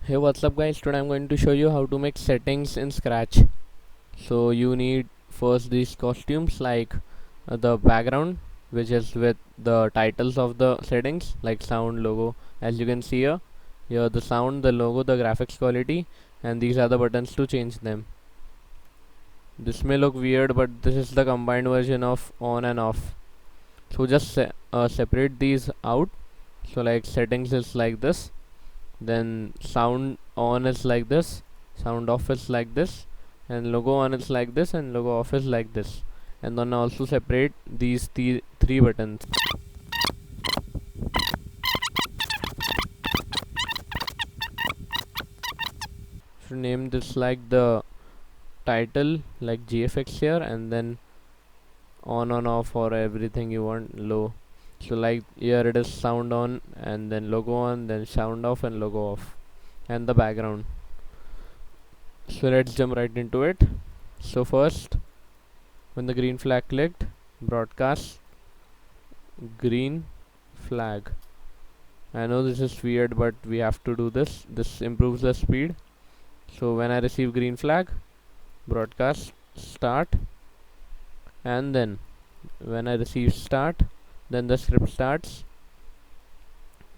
Hey, what's up guys? Today I'm going to show you how to make settings in Scratch. So you need first these costumes like the background, which is with the titles of the settings like sound, logo. As you can see here the sound, the logo, the graphics quality, and these are the buttons to change them. This may look weird, but this is the combined version of on and off. So just separate these out. So like settings is like this, then sound on is like this, sound off is like this, and logo on is like this, and logo off is like this. And then also separate these three buttons. So name this like the title, like GFX here, and then on off or everything you want low. So like here it is sound on, and then logo on, then sound off and logo off, and the background. So let's jump right into it. So first, when the green flag clicked, broadcast green flag. I know this is weird, but we have to do this. This improves the speed. So when I receive green flag, broadcast start, and then when I receive start, then the script starts,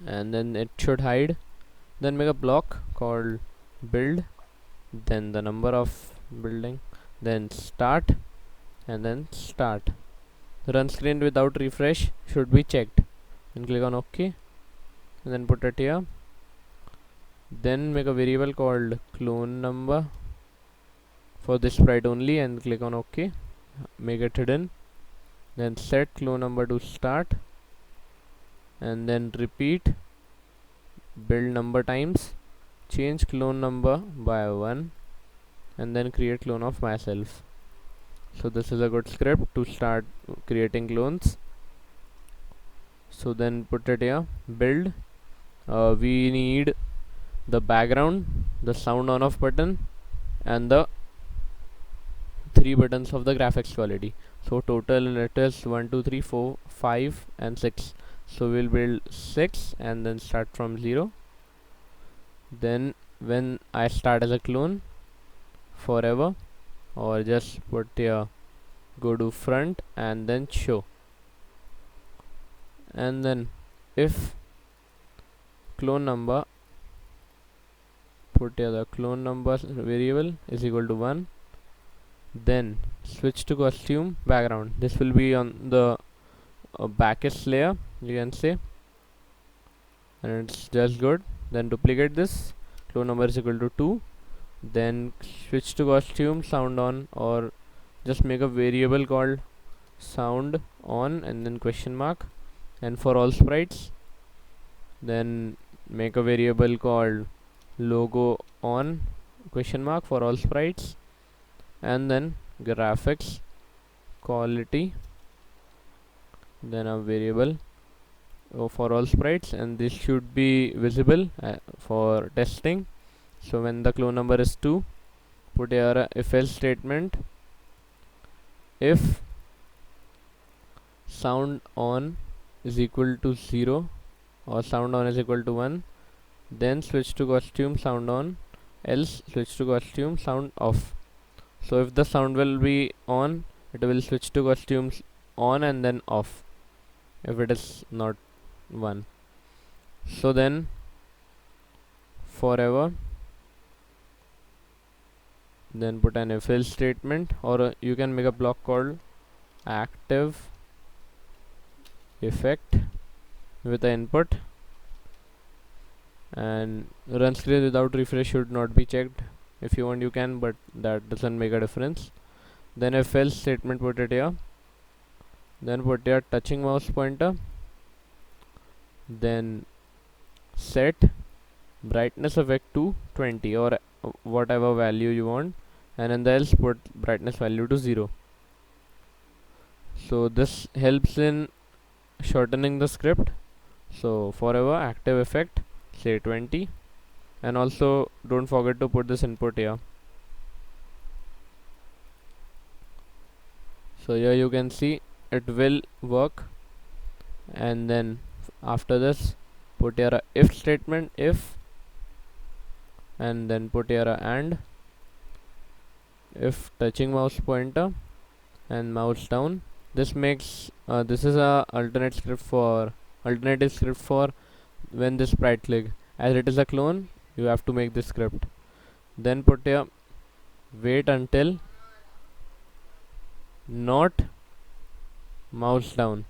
and then it should hide. Then make a block called build, then the number of building, then start, and then start. Run screen without refresh should be checked, and click on OK, and then put it here. Then make a variable called clone number for this sprite only, and click on OK. Make it hidden, then set clone number to start, and then repeat build number times, change clone number by 1, and then create clone of myself. So this is a good script to start creating clones. So then put it here, build. We need the background, the sound on off button, and the 3 buttons of the graphics quality. So total it is 1 2 3 4 5 and 6. So we'll build 6 and then start from 0. Then when I start as a clone forever, or just put here go to front and then show, and then if clone number, put here the clone number variable is equal to 1, then switch to costume background. This will be on the backest layer, you can say, and it's just good. Then duplicate this, clone number is equal to 2, then switch to costume sound on, or just make a variable called sound on and then question mark, and for all sprites then make a variable called logo on question mark for all sprites, and then graphics quality, then a variable for all sprites, and this should be visible for testing. So when the clone number is 2, put here a if else statement. If sound on is equal to 0 or sound on is equal to 1, then switch to costume sound on, else switch to costume sound off. So if the sound will be on, it will switch to costumes on and then off if it is not 1. So then forever, then put an if else statement, or you can make a block called active effect with the input, and run screen without refresh should not be checked. If you want you can, but that doesn't make a difference. Then if else statement, put it here, then put here touching mouse pointer, then set brightness effect to 20 or whatever value you want, and in the else put brightness value to 0. So this helps in shortening the script. So forever active effect say 20, and also don't forget to put this input here. So here you can see it will work, and then after this put here a if statement. If and then put here a and. If touching mouse pointer and mouse down, this makes this is a alternative script for when this right click, as it is a clone, you have to make this script. Then put here wait until not mouse down.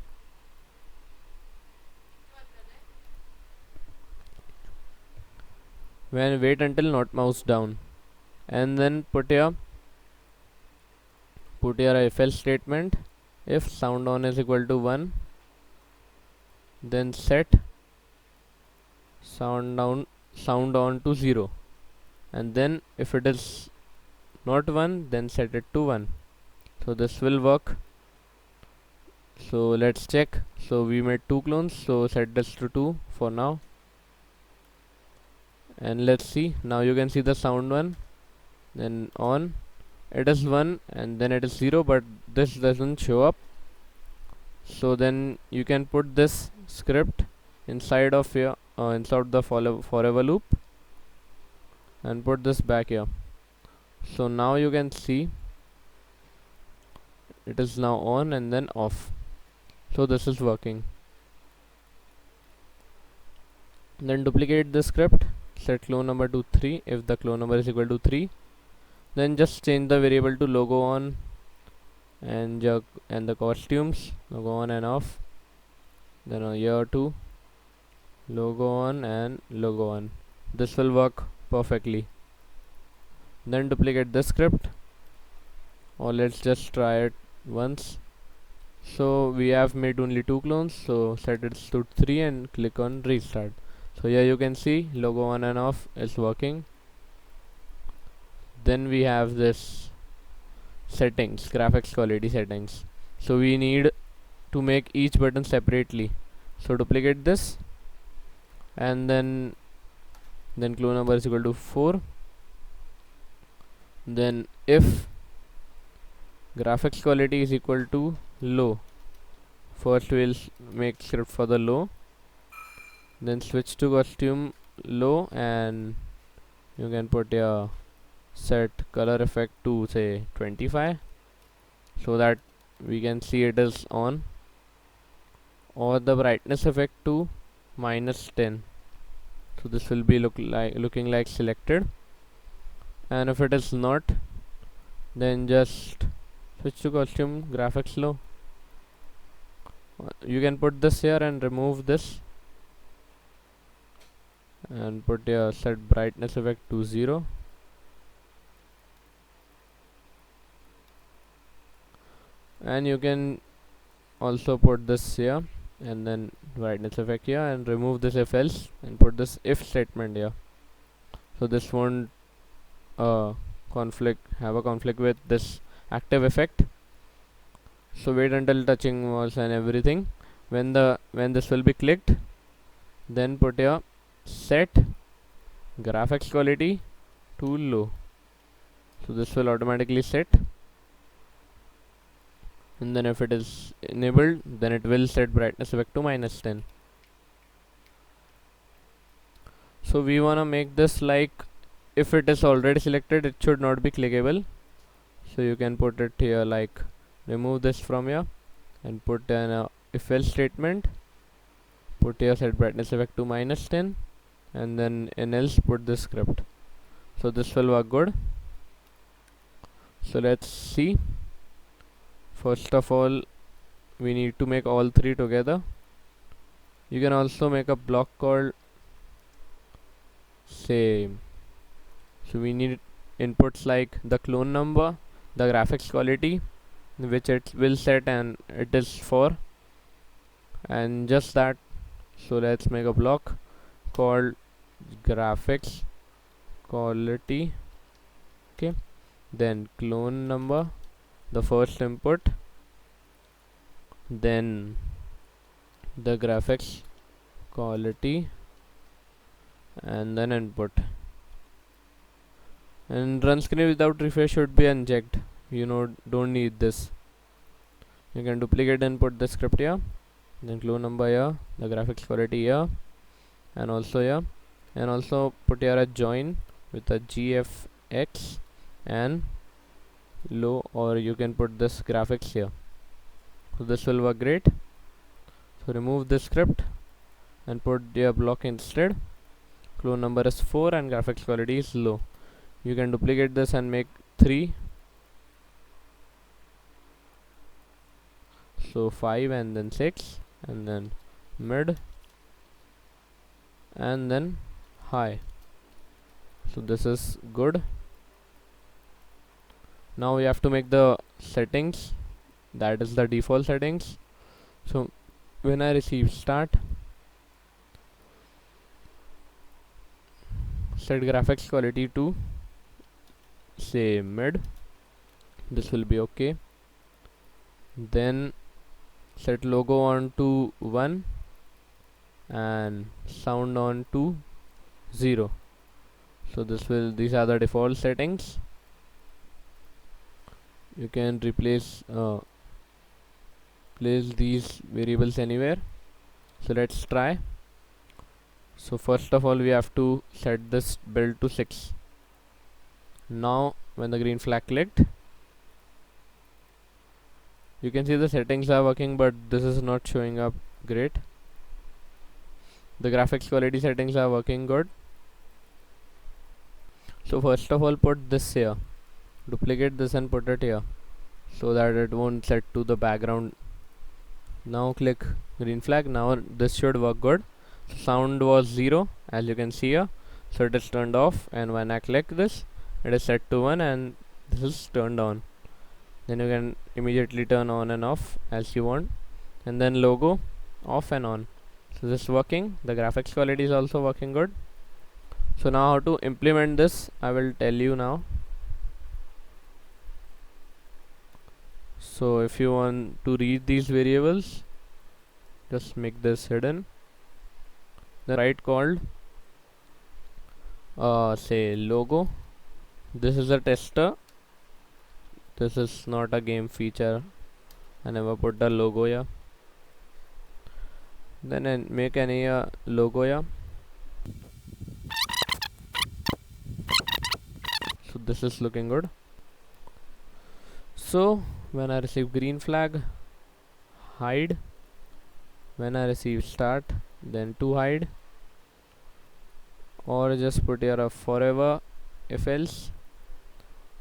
When wait until not mouse down, and then put here a if else statement. If sound on is equal to 1, then set sound on to 0, and then if it is not 1, then set it to 1. So this will work. So let's check. So we made 2 clones, so set this to 2 for now, and let's see. Now you can see the sound one, then on it is 1 and then it is 0, but this doesn't show up. So then you can put this script inside of your inside the forever loop and put this back here. So now you can see it is now on and then off. So this is working. Then duplicate the script, set clone number to 3 if the clone number is equal to 3. Then just change the variable to logo on and the costumes, logo on and off. Then here too, logo on and logo on. This will work perfectly. Then duplicate the script, or let's just try it once. So we have made only 2 clones, so set it to 3 and click on restart. So here you can see logo on and off is working. Then we have this settings, graphics quality settings. So we need to make each button separately. So duplicate this, and then clone number is equal to 4. Then if graphics quality is equal to low, first we'll make script for the low, then switch to costume low, and you can put your set color effect to say 25 so that we can see it is on, or the brightness effect to -10, so this will be looking like selected. And if it is not, then just switch to costume graphics low. You can put this here and remove this and put your set brightness effect to 0. And you can also put this here and then brightness effect here, and remove this if else and put this if statement here. So this won't have a conflict with this active effect. So wait until touching mouse and everything. When this will be clicked, then put your set graphics quality to low. So this will automatically set, and then if it is enabled, then it will set brightness effect to -10. So we wanna make this like, if it is already selected, it should not be clickable. So you can put it here like, remove this from here and put an if else statement, put here set brightness effect to -10, and then in else put this script. So this will work good. So let's see. First of all, we need to make all 3 together. You can also make a block called same. So we need inputs like the clone number, the graphics quality, which it will set and it is 4, and just that. So let's make a block called graphics quality. Okay, then clone number, the first input, then the graphics quality, and then input. And run screen without refresh should be unchecked. Don't need this. You can duplicate and put the script here, then clone number here, the graphics quality here, and also here, and also put here a join with a GFX and low, or you can put this graphics here. So this will work great. So remove this script and put your block instead. Clone number is 4 and graphics quality is low. You can duplicate this and make 3. So 5 and then 6 and then mid and then high. So this is good. Now we have to make the settings, that is the default settings. So when I receive start, set graphics quality to say mid, this will be okay. Then set logo on to 1 and sound on to 0. So these are the default settings. You can place these variables anywhere. So let's try. So first of all we have to set this build to 6. Now when the green flag clicked, you can see the settings are working, but this is not showing up great. The graphics quality settings are working good. So first of all put this here, duplicate this and put it here so that it won't set to the background. Now click green flag. Now this should work good. Sound was 0 as you can see here, so it is turned off, and when I click this it is set to 1 and this is turned on. Then you can immediately turn on and off as you want, and then logo off and on. So this is working. The graphics quality is also working good. So now how to implement this I will tell you now. So if you want to read these variables, just make this hidden. Then write called say logo. This is a tester, this is not a game feature. I never put the logo here. Then make any logo here. So this is looking good. So when I receive green flag, hide. When I receive start, then to hide, or just put here a forever if else.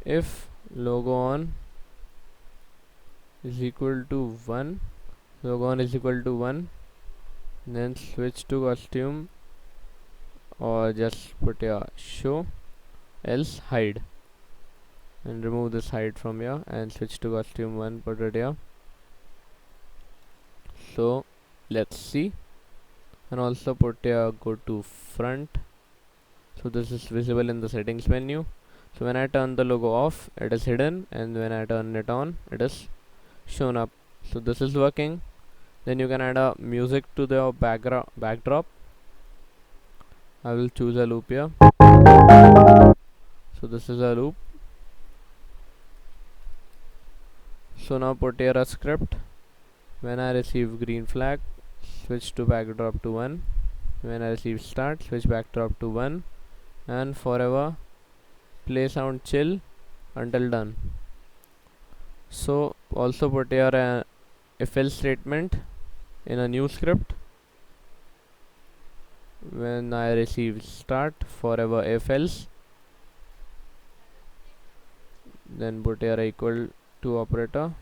If logo on is equal to 1, logo on is equal to 1, then switch to costume, or just put here show, else hide, and remove this hide from here and switch to costume 1, put it here. So let's see, and also put here go to front. So this is visible in the settings menu. So when I turn the logo off it is hidden, and when I turn it on it is shown up. So this is working. Then you can add a music to the backdrop. I will choose a loop here. So this is a loop. So now put here a script. When I receive green flag, switch to backdrop to 1. When I receive start, switch backdrop to 1, and forever play sound chill until done. So also put here a if else statement in a new script. When I receive start, forever if else, then put here equal to operator,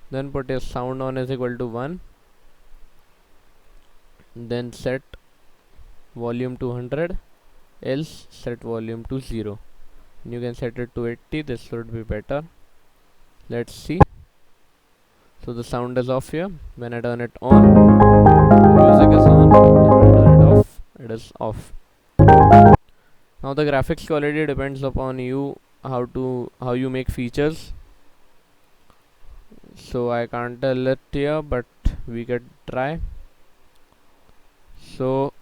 then put a sound on is equal to 1, then set volume to 100, else set volume to 0. You can set it to 80, this should be better. Let's see. So the sound is off here. When I turn it on, music is on, and when I turn it off, it is off. Now the graphics quality depends upon you, how you make features. So I can't tell it here, but we can try. So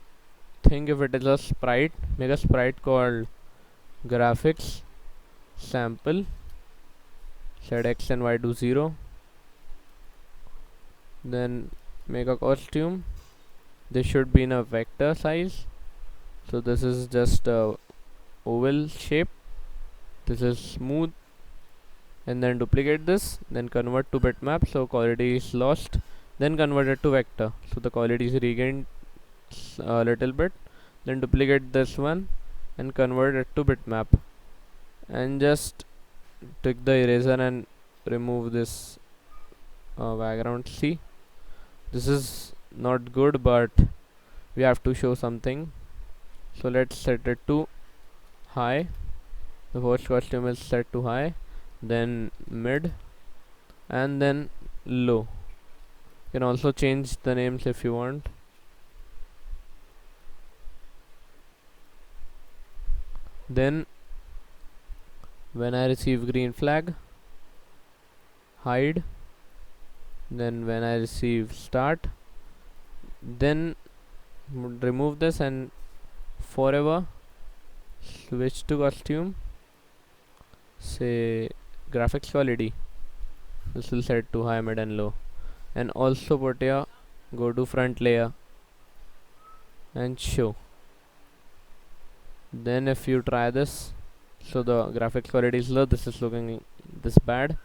think if it is a sprite, make a sprite called graphics sample, set x and y to 0, then make a costume. This should be in a vector size. So this is just oval shape. This is smooth, and then duplicate this, then convert to bitmap, so quality is lost, then convert it to vector, so the quality is regained a little bit. Then duplicate this one and convert it to bitmap, and just take the eraser and remove this background. See, this is not good, but we have to show something, so let's set it to high. The first costume is set to high, then mid, and then low. You can also change the names if you want. Then when I receive green flag, hide. Then when I receive start, then remove this and forever switch to costume. Say graphics quality, this will set to high, mid and low. And also put your go to front layer and show. Then if you try this, so the graphics quality is low, this is looking this bad.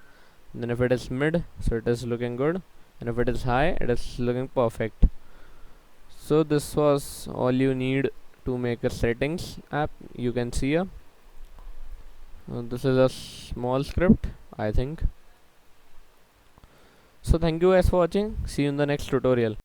Then if it is mid, so it is looking good, and if it is high, it is looking perfect. So this was all you need to make a settings app. You can see here, this is a small script, I think. So thank you guys for watching. See you in the next tutorial.